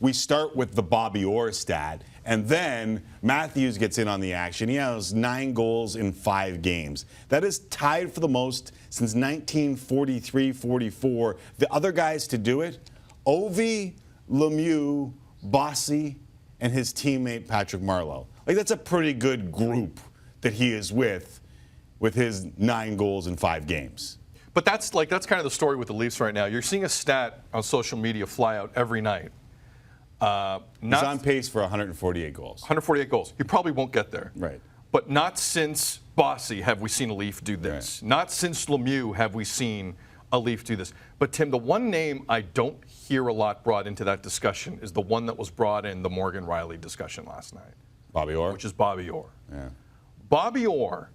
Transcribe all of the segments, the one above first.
we start with the Bobby Orr stat, and then Matthews gets in on the action. He has 9 goals in 5 games. That is tied for the most since 1943-44. The other guys to do it, Ovi, Lemieux, Bossy, and his teammate Patrick Marleau. Like, that's a pretty good group that he is with his 9 goals in 5 games. But that's kind of the story with the Leafs right now. You're seeing a stat on social media fly out every night. He's on pace for 148 goals. 148 goals. He probably won't get there. Right. But not since Bossy have we seen a Leaf do this. Right. Not since Lemieux have we seen a Leaf do this. But, Tim, the one name I don't hear a lot brought into that discussion is the one that was brought in the Morgan Riley discussion last night. Bobby Orr? Which is Bobby Orr. Yeah. Bobby Orr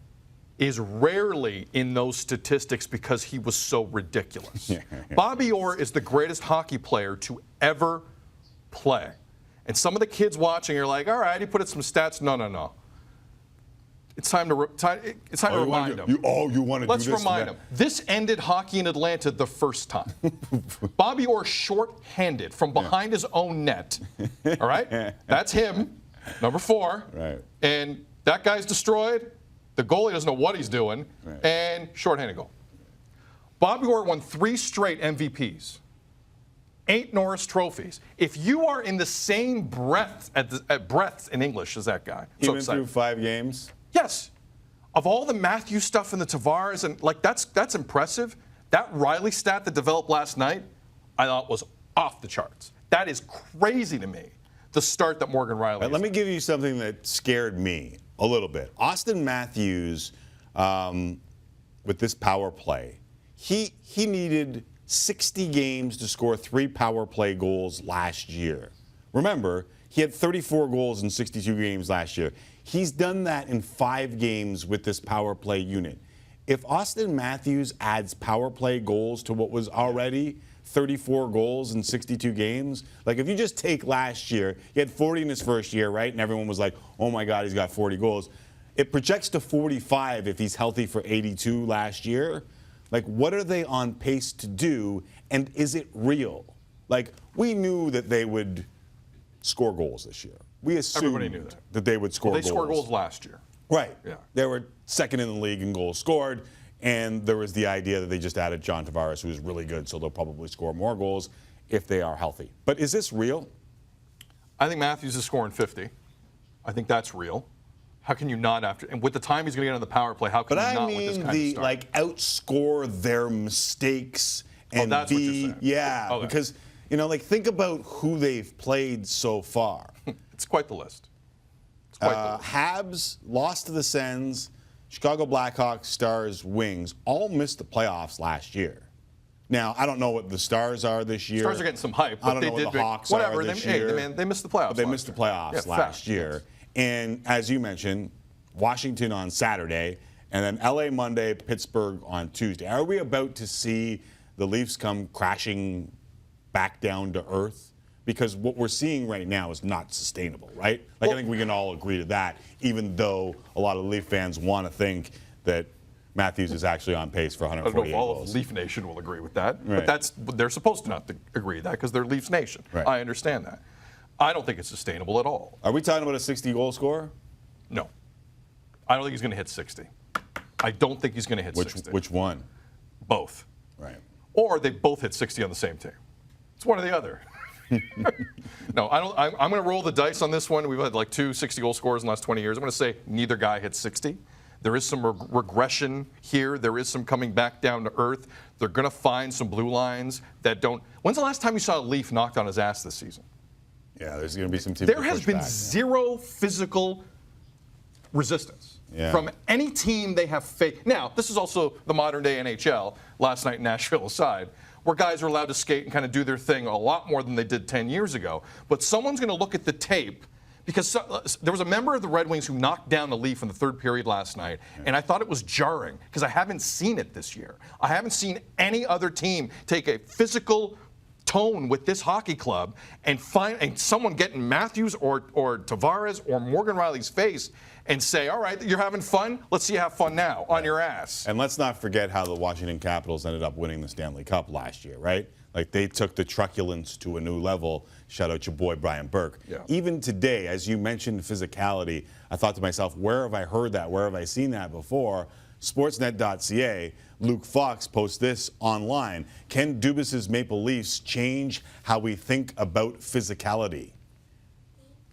is rarely in those statistics because he was so ridiculous. Bobby Orr is the greatest hockey player to ever play. And some of the kids watching are like, all right, he put in some stats. No. It's time to remind him. You want to do this? Let's remind him. This ended hockey in Atlanta the first time. Bobby Orr short-handed from behind his own net. All right? That's him, number 4. Right. And that guy's destroyed. The goalie doesn't know what he's doing. Right. And short-handed goal. Bobby Orr won 3 straight MVPs. 8 Norris trophies. If you are in the same breath breaths in English as that guy, even through 5 games. Yes, of all the Matthews stuff and the Tavares and that's impressive. That Riley stat that developed last night, I thought was off the charts. That is crazy to me. The start that Morgan Riley. Let me give you something that scared me a little bit. Auston Matthews, with this power play, he needed 60 games to score 3 power play goals last year. Remember, he had 34 goals in 62 games last year. He's done that in 5 games with this power play unit. If Auston Matthews adds power play goals to what was already 34 goals in 62 games, like if you just take last year, he had 40 in his first year, right? And everyone was like, oh my God, he's got 40 goals. It projects to 45 if he's healthy for 82 last year. Like, what are they on pace to do, and is it real? Like, we knew that they would score goals this year. We assumed Everybody knew that they would score goals. They scored goals last year. Right. Yeah. They were second in the league in goals scored, and there was the idea that they just added John Tavares, who is really good, so they'll probably score more goals if they are healthy. But is this real? I think Matthews is scoring 50. I think that's real. How can you not after? And with the time he's going to get on the power play, how can you not with this kind of start? But I mean outscore their mistakes and that's what you're saying. Yeah, Okay. because think about who they've played so far. It's quite the list. It's quite the list. Habs lost to the Sens, Chicago Blackhawks, Stars, Wings all missed the playoffs last year. Now, I don't know what the Stars are this year. Stars are getting some hype, but I don't know what the Hawks are this year. They missed the playoffs. But they missed the playoffs last year. Yes. And as you mentioned, Washington on Saturday, and then LA Monday, Pittsburgh on Tuesday. Are we about to see the Leafs come crashing back down to earth? Because what we're seeing right now is not sustainable, right? I think we can all agree to that, even though a lot of Leaf fans want to think that Matthews is actually on pace for 148 goals. I don't know if all goals. of Leaf Nation will agree with that, Right. but they're supposed to not to agree with that because they're Leafs Nation. Right. I understand that. I don't think it's sustainable at all. Are we talking about a 60-goal scorer? No. I don't think he's going to hit 60. I don't think he's going to hit 60. Which one? Both. Right. Or they both hit 60 on the same team. It's one or the other. No, I don't. I'm going to roll the dice on this one. We've had like 2 60-goal scorers in the last 20 years. I'm going to say neither guy hit 60. There is some regression here. There is some coming back down to earth. They're going to find some blue lines that don't. When's the last time you saw a Leaf knocked on his ass this season? Yeah, there's going to be some teams. There has been zero physical resistance from any team they have faced. Now, this is also the modern day NHL, last night in Nashville aside, where guys are allowed to skate and kind of do their thing a lot more than they did 10 years ago. But someone's going to look at the tape, because there was a member of the Red Wings who knocked down the Leaf in the third period last night, and I thought it was jarring because I haven't seen it this year. I haven't seen any other team take a physical tone with this hockey club and someone getting Matthews or Tavares or Morgan Riley's face and say, all right, you're having fun? Let's see you have fun now on your ass. And let's not forget how the Washington Capitals ended up winning the Stanley Cup last year, right? Like they took the truculence to a new level. Shout out your boy Brian Burke. Yeah. Even today, as you mentioned physicality, I thought to myself, where have I heard that? Where have I seen that before? Sportsnet.ca, Luke Fox posts this online. Can Dubas's Maple Leafs change how we think about physicality?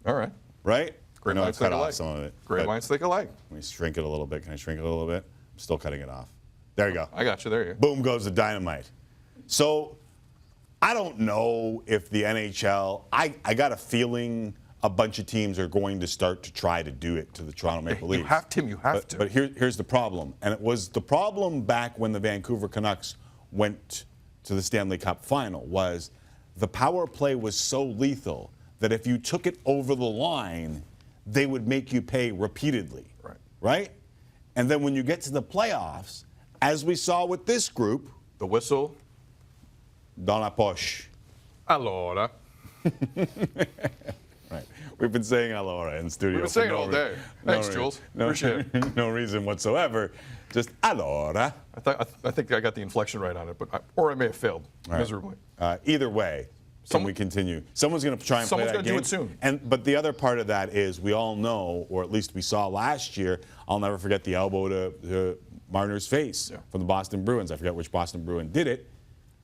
All right. Right? Great I know I minds cut think off alike. some of it. Great minds think alike. Let me shrink it a little bit. Can I shrink it a little bit? I'm still cutting it off. There you go. I got you. There you go. Boom goes the dynamite. So I don't know if the NHL, I got a feeling a bunch of teams are going to start to try to do it to the Toronto Maple Leafs. You have to. But here's the problem. And it was the problem back when the Vancouver Canucks went to the Stanley Cup final was the power play was so lethal that if you took it over the line, they would make you pay repeatedly. Right. Right? And then when you get to the playoffs, as we saw with this group, The whistle. dans la poche. Allora. Right. We've been saying allora in studio. We've been saying it all day. Thanks, Jules. Appreciate it. No reason whatsoever. Just allora. I think I got the inflection right on it, or I may have failed miserably. Either way, can we continue? Someone's going to try and play that game. Someone's going to do it soon. But the other part of that is we all know, or at least we saw last year, I'll never forget the elbow to Marner's face from the Boston Bruins. I forget which Boston Bruin did it.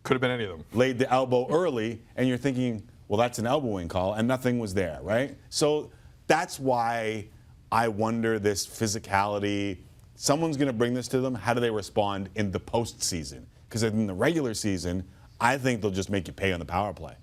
Could have been any of them. Laid the elbow early, and you're thinking, well, that's an elbowing call, and nothing was there, right? So that's why I wonder this physicality. Someone's going to bring this to them. How do they respond in the postseason? Because in the regular season, I think they'll just make you pay on the power play.